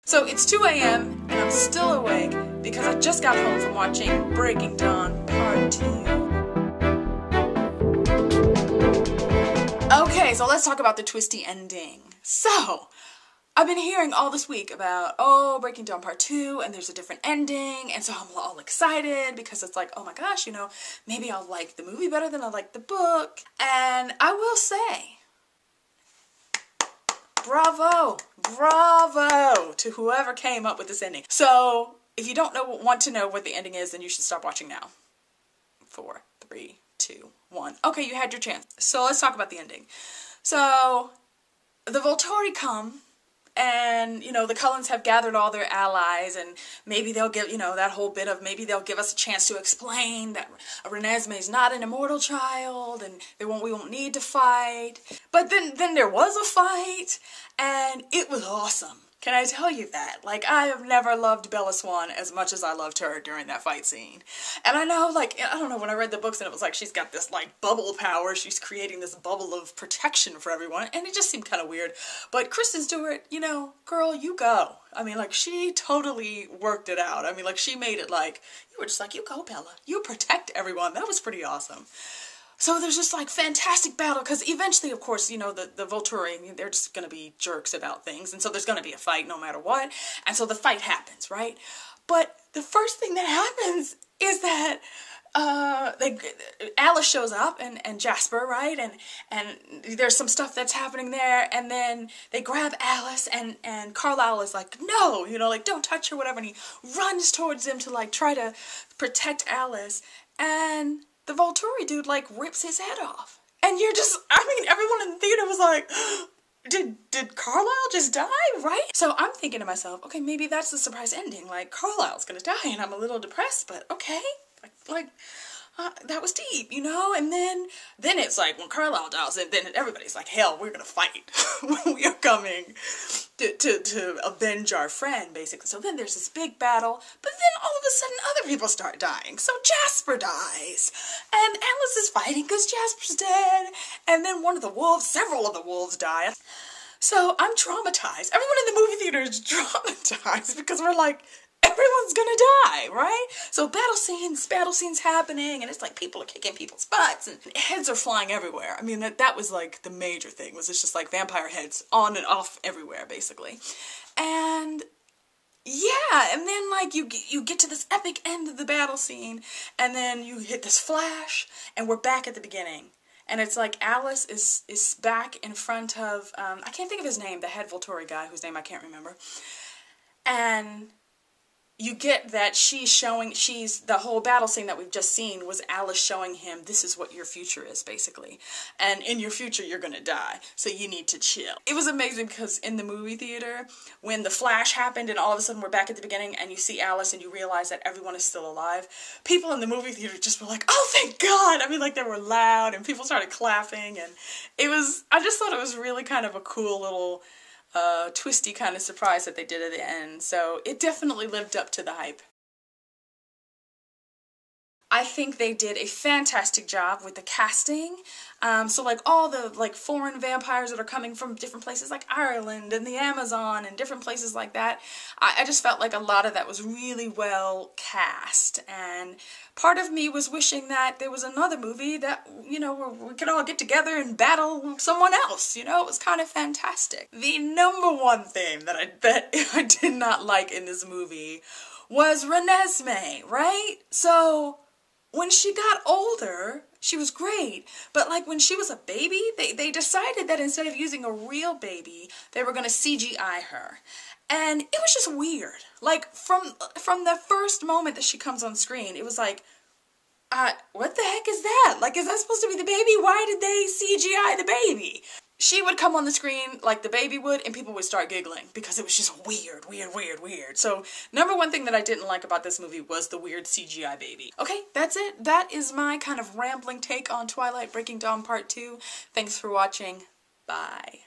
So it's 2 a.m. and I'm still awake because I just got home from watching Breaking Dawn Part 2. Okay, so let's talk about the twisty ending. So, I've been hearing all this week about, oh, Breaking Dawn Part 2, and there's a different ending, and so I'm all excited because it's like, oh my gosh, you know, maybe I'll like the movie better than I like the book. And I will say, bravo, bravo to whoever came up with this ending. So, if you don't want to know what the ending is, then you should stop watching now. 4, 3, 2, 1. Okay, you had your chance. So let's talk about the ending. So, the Volturi come, and, you know, the Cullens have gathered all their allies, and maybe they'll give, you know, that whole bit of, maybe they'll give us a chance to explain that Renesmee is not an immortal child, and we won't need to fight. But then there was a fight, and it was awesome. Can I tell you that? Like, I have never loved Bella Swan as much as I loved her during that fight scene. And I know, like, I don't know, when I read the books and it was like she's got this, like, bubble power, she's creating this bubble of protection for everyone, and it just seemed kind of weird. But Kristen Stewart, you know, girl, you go. I mean, like, she totally worked it out. I mean, like, she made it like, you were just like, you go, Bella. You protect everyone. That was pretty awesome. So there's just like fantastic battle, because eventually, of course, you know, the Volturi, I mean, they're just going to be jerks about things, and so there's going to be a fight no matter what, and so the fight happens, right? But the first thing that happens is that Alice shows up, and Jasper, right, and there's some stuff that's happening there, and then they grab Alice, and Carlisle is like, no, you know, like, don't touch her, whatever, and he runs towards him to, like, try to protect Alice, and the Volturi dude, like, rips his head off. And you're just, I mean, everyone in the theater was like, did Carlisle just die, right? So I'm thinking to myself, okay, maybe that's the surprise ending. Like, Carlisle's gonna die, and I'm a little depressed, but okay. That was deep, you know? And then it's like, when Carlisle dies, and then everybody's like, hell, we're gonna fight. We are coming to avenge our friend, basically. So then there's this big battle, but then all of a sudden other people start dying. So Jasper dies, and Alice is fighting because Jasper's dead, and then several of the wolves die. So I'm traumatized. Everyone in the movie theater is traumatized because we're like, everyone's gonna die, right? So battle scenes happening, and it's like people are kicking people's butts, and heads are flying everywhere. I mean, that was like the major thing, was it's just like vampire heads on and off everywhere, basically. And yeah, and then like you get to this epic end of the battle scene, and then you hit this flash, and we're back at the beginning. And it's like Alice is back in front of, I can't think of his name, the head Volturi guy, whose name I can't remember. And you get that the whole battle scene that we've just seen was Alice showing him, this is what your future is, basically. And in your future, you're gonna die, so you need to chill. It was amazing because in the movie theater, when the flash happened and all of a sudden we're back at the beginning and you see Alice and you realize that everyone is still alive, people in the movie theater just were like, oh, thank God! I mean, like, they were loud and people started clapping, and I just thought it was really kind of a cool little twisty kind of surprise that they did at the end, so it definitely lived up to the hype. I think they did a fantastic job with the casting. So like all the like foreign vampires that are coming from different places like Ireland and the Amazon and different places like that, I just felt like a lot of that was really well cast, and part of me was wishing that there was another movie that, you know, where we could all get together and battle someone else, you know. It was kind of fantastic. The number one thing that I did not like in this movie was Renesmee, right? So when she got older, she was great, but like when she was a baby, they decided that instead of using a real baby, they were going to CGI her. And it was just weird. Like, from the first moment that she comes on screen, it was like, what the heck is that? Like, is that supposed to be the baby? Why did they CGI the baby? She would come on the screen like the baby would, and people would start giggling because it was just weird, weird, weird, weird. So, number one thing that I didn't like about this movie was the weird CGI baby. Okay, that's it. That is my kind of rambling take on Twilight Breaking Dawn Part 2. Thanks for watching. Bye.